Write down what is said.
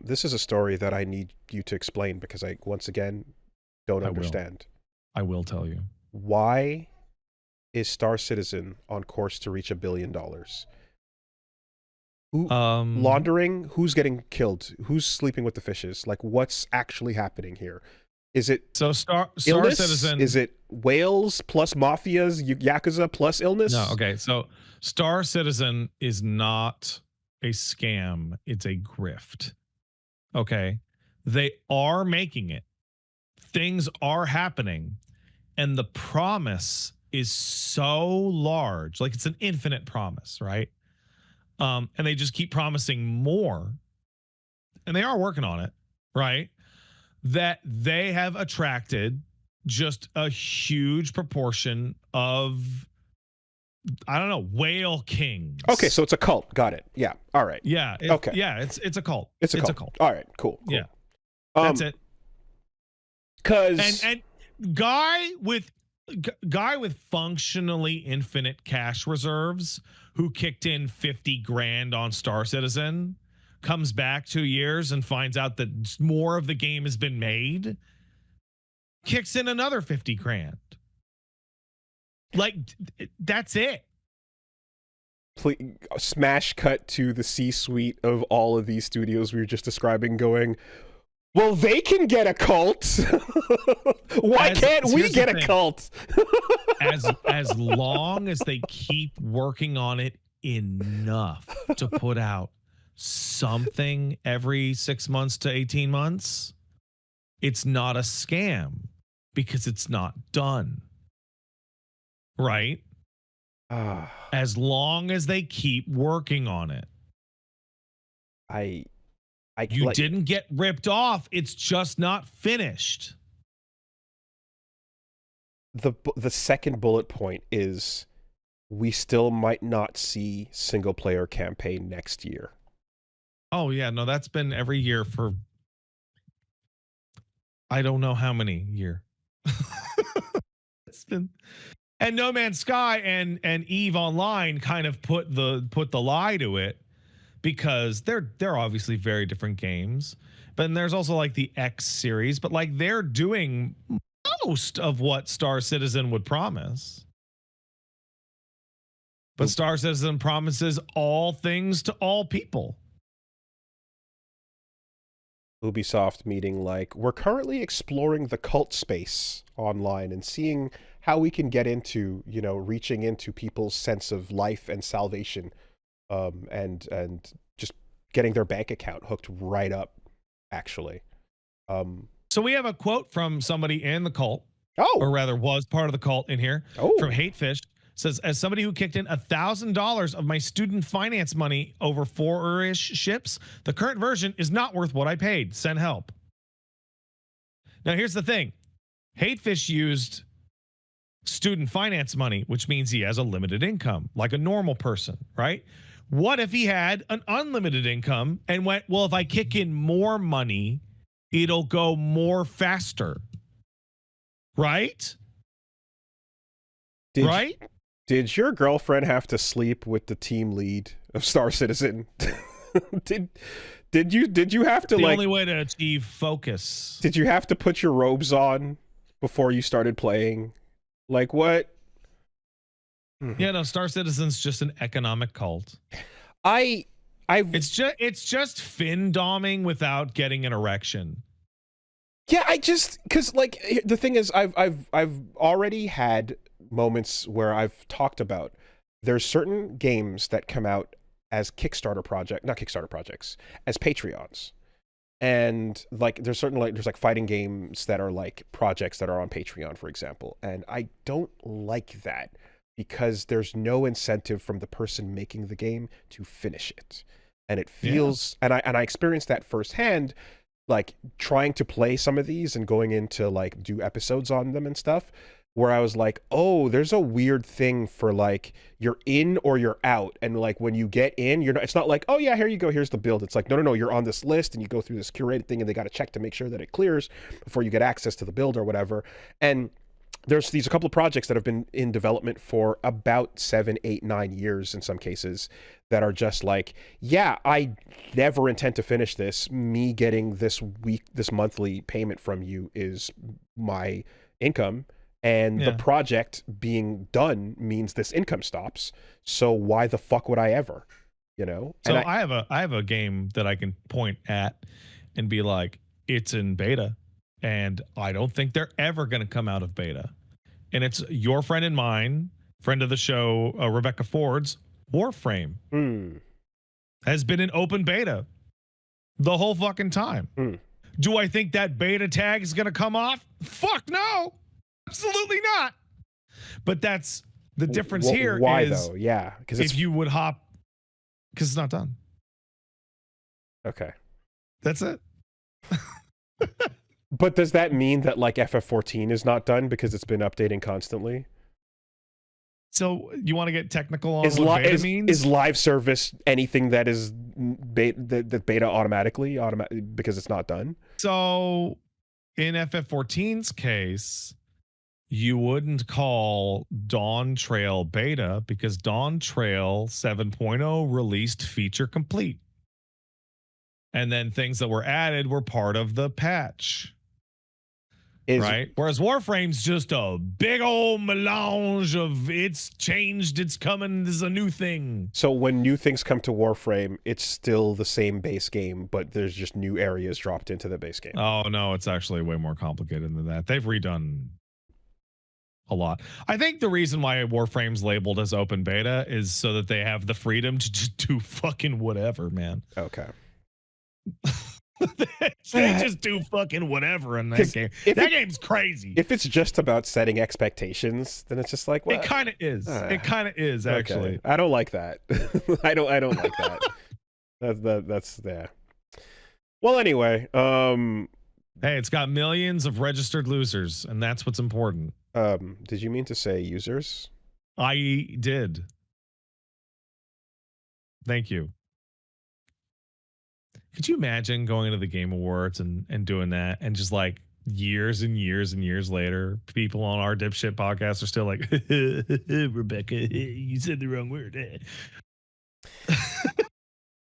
This is a story that I need you to explain because I, once again, don't understand. I will tell you. Why is Star Citizen on course to reach $1 billion? Who laundering? Who's getting killed? Who's sleeping with the fishes? Like, what's actually happening here? Is it Star illness? Citizen? Is it whales plus mafias, yakuza plus illness? No. Okay. So Star Citizen is not a scam. It's a grift. Okay. They are making it. Things are happening. And the promise is so large. Like, it's an infinite promise, right? And they just keep promising more. And they are working on it, right? That they have attracted just a huge proportion of, I don't know, whale kings. Okay, so it's a cult. Got it. Yeah. All right. Yeah. Okay. Yeah, it's a cult. It's a cult. All right. Cool. Yeah. That's it. Because and guy with functionally infinite cash reserves who kicked in 50 grand on Star Citizen comes back 2 years and finds out that more of the game has been made, kicks in another 50 grand. Like, that's it. Please, smash cut to the C-suite of all of these studios we were just describing going, well, they can get a cult. Why can't we get a cult? as long as they keep working on it enough to put out something every 6 months to 18 months, it's not a scam because it's not done. Right? As long as they keep working on it. You didn't get ripped off. It's just not finished. The second bullet point is we still might not see single player campaign next year. Oh yeah, no, that's been every year for I don't know how many year. It's been, and No Man's Sky and EVE Online kind of put the lie to it, because they're obviously very different games. But then there's also like the X series, but like they're doing most of what Star Citizen would promise. But Star Citizen promises all things to all people. Ubisoft meeting like, we're currently exploring the cult space online and seeing how we can get into, you know, reaching into people's sense of life and salvation, and just getting their bank account hooked right up, actually. So we have a quote from somebody in the cult, or rather was part of the cult in here, from Hatefish. Says, as somebody who kicked in $1,000 of my student finance money over 4-ish ships, the current version is not worth what I paid. Send help. Now, here's the thing. Hatefish used student finance money, which means he has a limited income, like a normal person, right? What if he had an unlimited income and went, well, if I kick in more money, it'll go more faster, right? Did your girlfriend have to sleep with the team lead of Star Citizen? did you have to, the like, only way to achieve focus? Did you have to put your robes on before you started playing? Like, what? Yeah, no, Star Citizen's just an economic cult. It's just fin doming without getting an erection. Yeah, because like the thing is, I've already had moments where I've talked about there's certain games that come out as not Kickstarter projects, as Patreons. And like there's fighting games that are like projects that are on Patreon, for example. And I don't like that because there's no incentive from the person making the game to finish it. And it feels, and I experienced that firsthand, like trying to play some of these and going into like do episodes on them and stuff, where I was like, oh, there's a weird thing for like you're in or you're out, and like when you get in, you're not. It's not like, oh yeah, here you go, here's the build. It's like, no, you're on this list and you go through this curated thing, and they got to check to make sure that it clears before you get access to the build or whatever. And there's a couple of projects that have been in development for about 7, 8, 9 years in some cases that are just like, yeah, I never intend to finish this. Me getting this monthly payment from you is my income, and the project being done means this income stops. So why the fuck would I ever, you know? So I have a game that I can point at and be like, it's in beta, and I don't think they're ever going to come out of beta. And it's your friend and mine, friend of the show, Rebecca Ford's Warframe. Has been in open beta the whole fucking time. Do I think that beta tag is going to come off? Fuck no. Absolutely not. But that's the difference here. Why though? Yeah. Because if you would hop, because it's not done. Okay. That's it. But does that mean that like FF14 is not done because it's been updating constantly? So you want to get technical on what beta means? Is live service anything that is beta automatically because it's not done? So in FF14's case, you wouldn't call Dawn Trail beta because Dawn Trail 7.0 released feature complete. And then things that were added were part of the patch. Right? Whereas Warframe's just a big old melange of it's changed, it's coming, this is a new thing. So when new things come to Warframe, it's still the same base game, but there's just new areas dropped into the base game. Oh, no, it's actually way more complicated than that. They've redone a lot. I think the reason why Warframe's labeled as open beta is so that they have the freedom to just do fucking whatever, man. Okay. They just do fucking whatever in that game. That game's crazy. If it's just about setting expectations, then it's just like, well, it kind of is. It kind of is actually. Okay. I don't like that. I don't like that. That's yeah. Well, anyway, hey, it's got millions of registered losers, and that's what's important. Did you mean to say users? I did. Thank you. Could you imagine going into the Game Awards and doing that, and just like years and years and years later, people on our dipshit podcast are still like, Rebecca, you said the wrong word.